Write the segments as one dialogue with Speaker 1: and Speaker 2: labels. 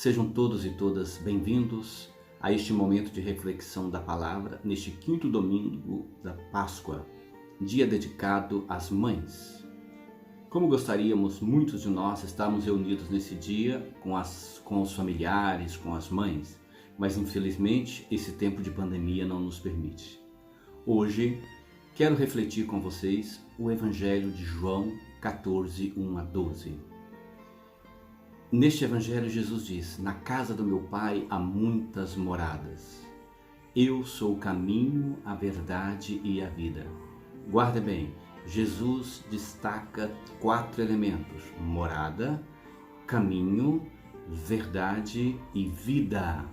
Speaker 1: Sejam todos e todas bem-vindos a este momento de reflexão da palavra, neste quinto domingo da Páscoa, dia dedicado às mães. Como gostaríamos, muitos de nós, estarmos reunidos nesse dia com os familiares, com as mães, mas infelizmente esse tempo de pandemia não nos permite. Hoje, quero refletir com vocês o Evangelho de João 14, 1 a 12. Neste Evangelho, Jesus diz: na casa do meu Pai há muitas moradas. Eu sou o caminho, a verdade e a vida. Guarda bem, Jesus destaca 4 elementos: morada, caminho, verdade e vida.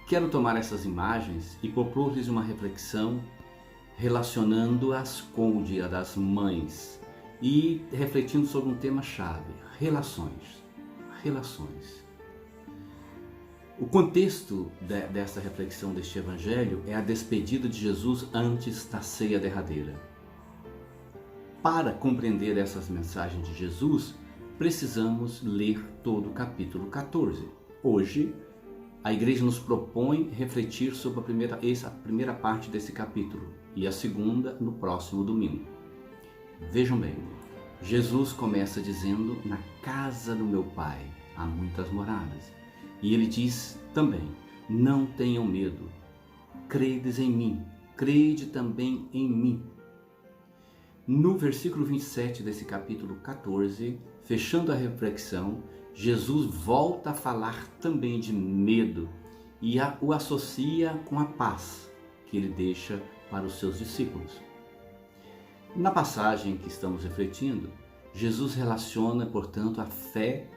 Speaker 1: Quero tomar essas imagens e propor-lhes uma reflexão relacionando-as com o Dia das Mães e refletindo sobre um tema-chave: relações. O contexto dessa reflexão deste Evangelho é a despedida de Jesus antes da ceia derradeira. Para compreender essas mensagens de Jesus, precisamos ler todo o capítulo 14. Hoje, a igreja nos propõe refletir sobre a primeira parte desse capítulo e a segunda no próximo domingo. Vejam bem, Jesus começa dizendo: na casa do meu Pai há muitas moradas. E ele diz também: não tenham medo, credes em mim, crede também em mim. No versículo 27 desse capítulo 14, fechando a reflexão, Jesus volta a falar também de medo e o associa com a paz que ele deixa para os seus discípulos. Na passagem que estamos refletindo, Jesus relaciona, portanto, a fé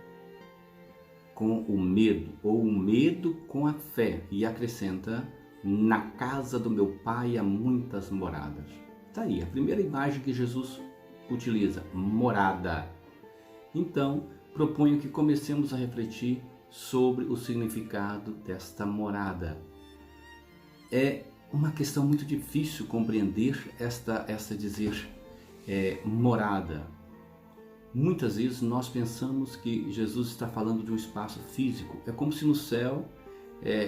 Speaker 1: com o medo, ou o medo com a fé, e acrescenta: na casa do meu Pai há muitas moradas. Está aí a primeira imagem que Jesus utiliza: morada. Então, proponho que comecemos a refletir sobre o significado desta morada. É uma questão muito difícil compreender esta morada. Muitas vezes nós pensamos que Jesus está falando de um espaço físico. É como se no céu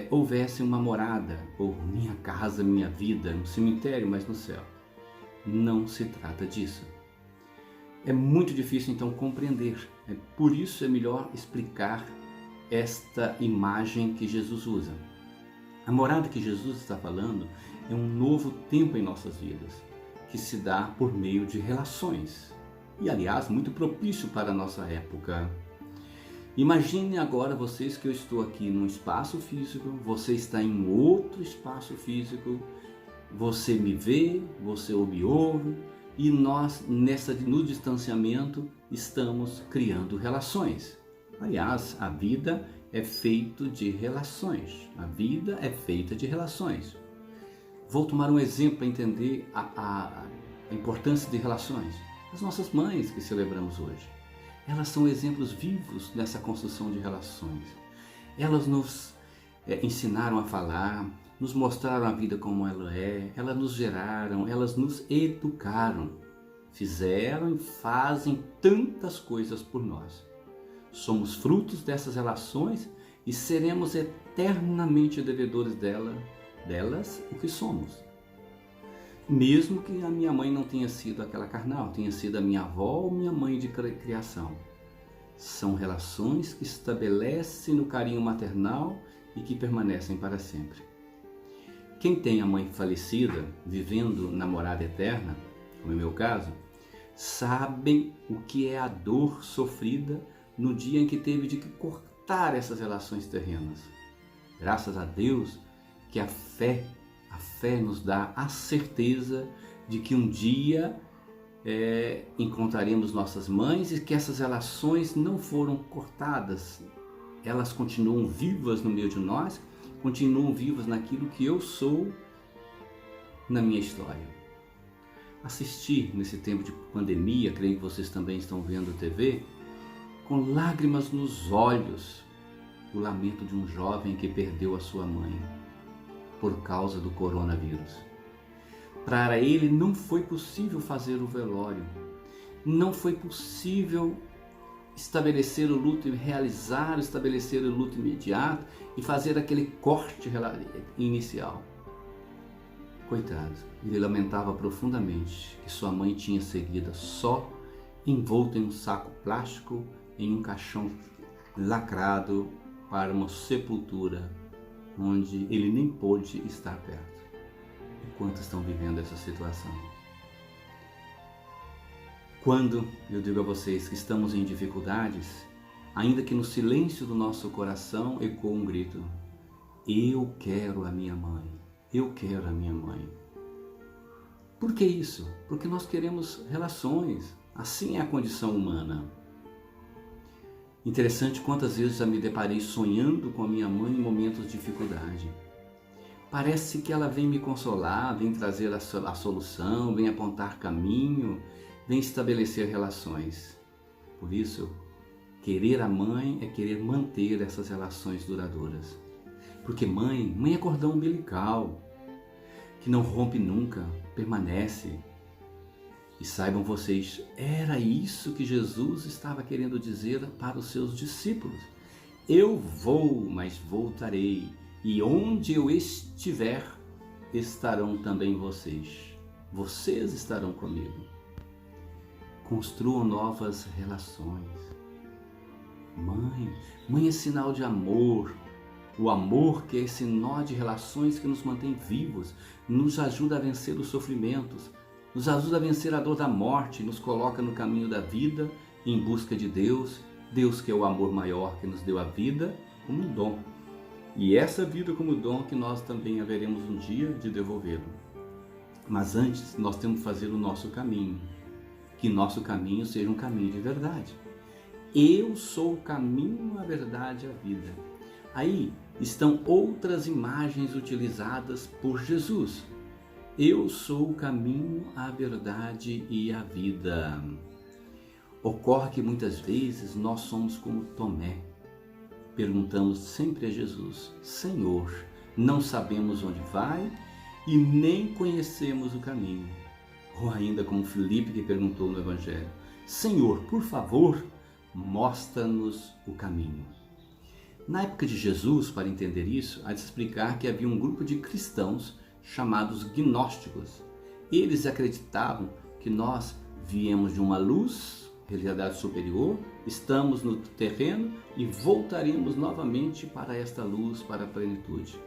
Speaker 1: houvesse uma morada, ou minha casa, minha vida, um cemitério, mas no céu. Não se trata disso. É muito difícil então compreender. Por isso é melhor explicar esta imagem que Jesus usa. A morada que Jesus está falando é um novo tempo em nossas vidas, que se dá por meio de relações. E, aliás, muito propício para a nossa época. Imagine agora vocês que eu estou aqui num espaço físico, você está em outro espaço físico, você me vê, você me ouve, e nós, no distanciamento, estamos criando relações. Aliás, a vida é feita de relações. A vida é feita de relações. Vou tomar um exemplo para entender a importância de relações. As nossas mães que celebramos hoje, elas são exemplos vivos nessa construção de relações. Elas nos ensinaram a falar, nos mostraram a vida como ela é, elas nos geraram, elas nos educaram, fizeram e fazem tantas coisas por nós. Somos frutos dessas relações e seremos eternamente devedores delas o que somos. Mesmo que a minha mãe não tenha sido aquela carnal, tenha sido a minha avó ou minha mãe de criação. São relações que estabelecem no carinho maternal e que permanecem para sempre. Quem tem a mãe falecida, vivendo na morada eterna, como é o meu caso, sabem o que é a dor sofrida no dia em que teve de cortar essas relações terrenas. Graças a Deus que a fé nos dá a certeza de que um dia encontraremos nossas mães e que essas relações não foram cortadas. Elas continuam vivas no meio de nós, continuam vivas naquilo que eu sou na minha história. Assistir nesse tempo de pandemia, creio que vocês também estão vendo TV, com lágrimas nos olhos, o lamento de um jovem que perdeu a sua mãe por causa do coronavírus. Para ele não foi possível fazer o velório, não foi possível estabelecer o luto e estabelecer o luto imediato e fazer aquele corte inicial. Coitado, ele lamentava profundamente que sua mãe tinha seguida só, envolta em um saco plástico, em um caixão lacrado para uma sepultura onde ele nem pôde estar perto. E quantos estão vivendo essa situação? Quando eu digo a vocês que estamos em dificuldades, ainda que no silêncio do nosso coração ecoa um grito: eu quero a minha mãe, eu quero a minha mãe. Por que isso? Porque nós queremos relações, assim é a condição humana. Interessante quantas vezes já me deparei sonhando com a minha mãe em momentos de dificuldade. Parece que ela vem me consolar, vem trazer a solução, vem apontar caminho, vem estabelecer relações. Por isso, querer a mãe é querer manter essas relações duradouras. Porque mãe é cordão umbilical, que não rompe nunca, permanece. E saibam vocês, era isso que Jesus estava querendo dizer para os seus discípulos. Eu vou, mas voltarei, e onde eu estiver, estarão também vocês. Vocês estarão comigo. Construam novas relações. Mãe é sinal de amor. O amor, que é esse nó de relações que nos mantém vivos, nos ajuda a vencer os sofrimentos, nos ajuda a vencer a dor da morte, nos coloca no caminho da vida, em busca de Deus, Deus que é o amor maior que nos deu a vida como um dom. E essa vida como dom que nós também haveremos um dia de devolvê-lo. Mas antes nós temos que fazer o nosso caminho, que nosso caminho seja um caminho de verdade. Eu sou o caminho, a verdade e a vida. Aí estão outras imagens utilizadas por Jesus. Eu sou o caminho, a verdade e a vida. Ocorre que muitas vezes nós somos como Tomé. Perguntamos sempre a Jesus: Senhor, não sabemos onde vai e nem conhecemos o caminho. Ou ainda como Filipe que perguntou no Evangelho: Senhor, por favor, mostra-nos o caminho. Na época de Jesus, para entender isso, há de explicar que havia um grupo de cristãos chamados gnósticos. Eles acreditavam que nós viemos de uma luz, realidade superior, estamos no terreno e voltaremos novamente para esta luz, para a plenitude.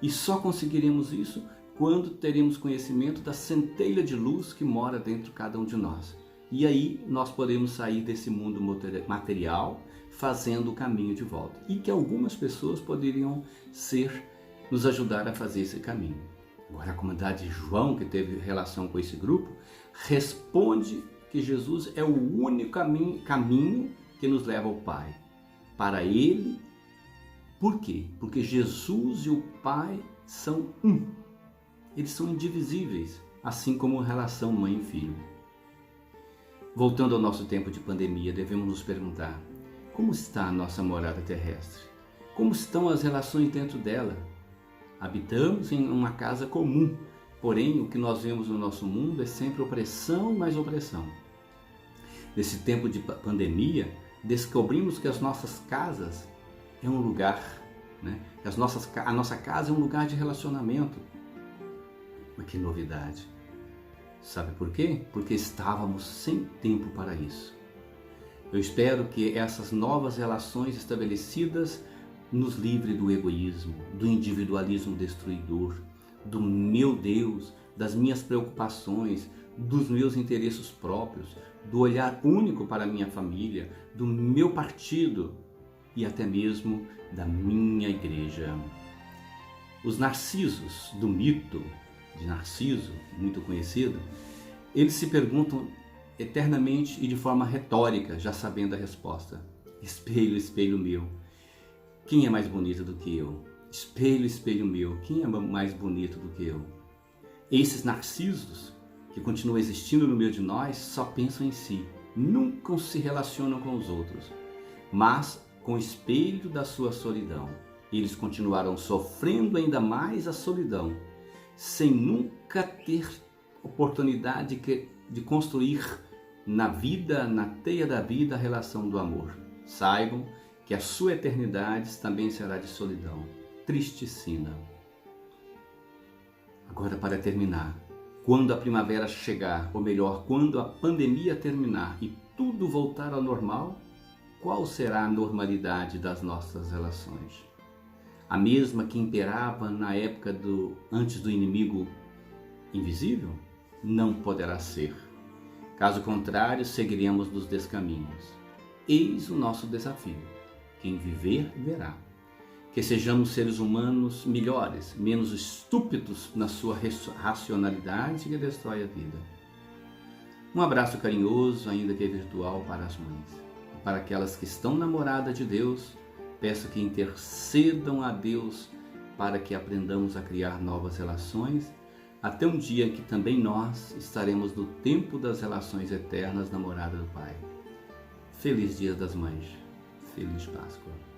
Speaker 1: E só conseguiremos isso quando teremos conhecimento da centelha de luz que mora dentro de cada um de nós. E aí nós podemos sair desse mundo material fazendo o caminho de volta. E que algumas pessoas poderiam nos ajudar a fazer esse caminho. Agora a comunidade de João, que teve relação com esse grupo, responde que Jesus é o único caminho que nos leva ao Pai. Para Ele, por quê? Porque Jesus e o Pai são um. Eles são indivisíveis, assim como a relação mãe e filho. Voltando ao nosso tempo de pandemia, devemos nos perguntar: como está a nossa morada terrestre? Como estão as relações dentro dela? Habitamos em uma casa comum, porém o que nós vemos no nosso mundo é sempre opressão e mais opressão. Nesse tempo de pandemia, descobrimos que as nossas casas é um lugar, a nossa casa é um lugar de relacionamento. Mas que novidade! Sabe por quê? Porque estávamos sem tempo para isso. Eu espero que essas novas relações estabelecidas nos livre do egoísmo, do individualismo destruidor, do meu Deus, das minhas preocupações, dos meus interesses próprios, do olhar único para a minha família, do meu partido e até mesmo da minha igreja. Os narcisos do mito de Narciso, muito conhecido, eles se perguntam eternamente e de forma retórica, já sabendo a resposta: espelho, espelho meu, quem é mais bonito do que eu? Espelho, espelho meu, quem é mais bonito do que eu? Esses narcisos que continuam existindo no meio de nós só pensam em si, nunca se relacionam com os outros, mas com o espelho da sua solidão. Eles continuarão sofrendo ainda mais a solidão, sem nunca ter oportunidade de construir na vida, na teia da vida, a relação do amor. Saibam que a sua eternidade também será de solidão. Tristicina. Agora, para terminar, quando a primavera chegar, ou melhor, quando a pandemia terminar e tudo voltar ao normal, qual será a normalidade das nossas relações? A mesma que imperava na época antes do inimigo invisível? Não poderá ser. Caso contrário, seguiremos nos descaminhos. Eis o nosso desafio. Quem viver, verá. Que sejamos seres humanos melhores, menos estúpidos na sua racionalidade que destrói a vida. Um abraço carinhoso, ainda que virtual, para as mães. E para aquelas que estão namoradas de Deus, peço que intercedam a Deus para que aprendamos a criar novas relações, até um dia que também nós estaremos no tempo das relações eternas na morada do Pai. Feliz Dia das Mães. Feliz Páscoa.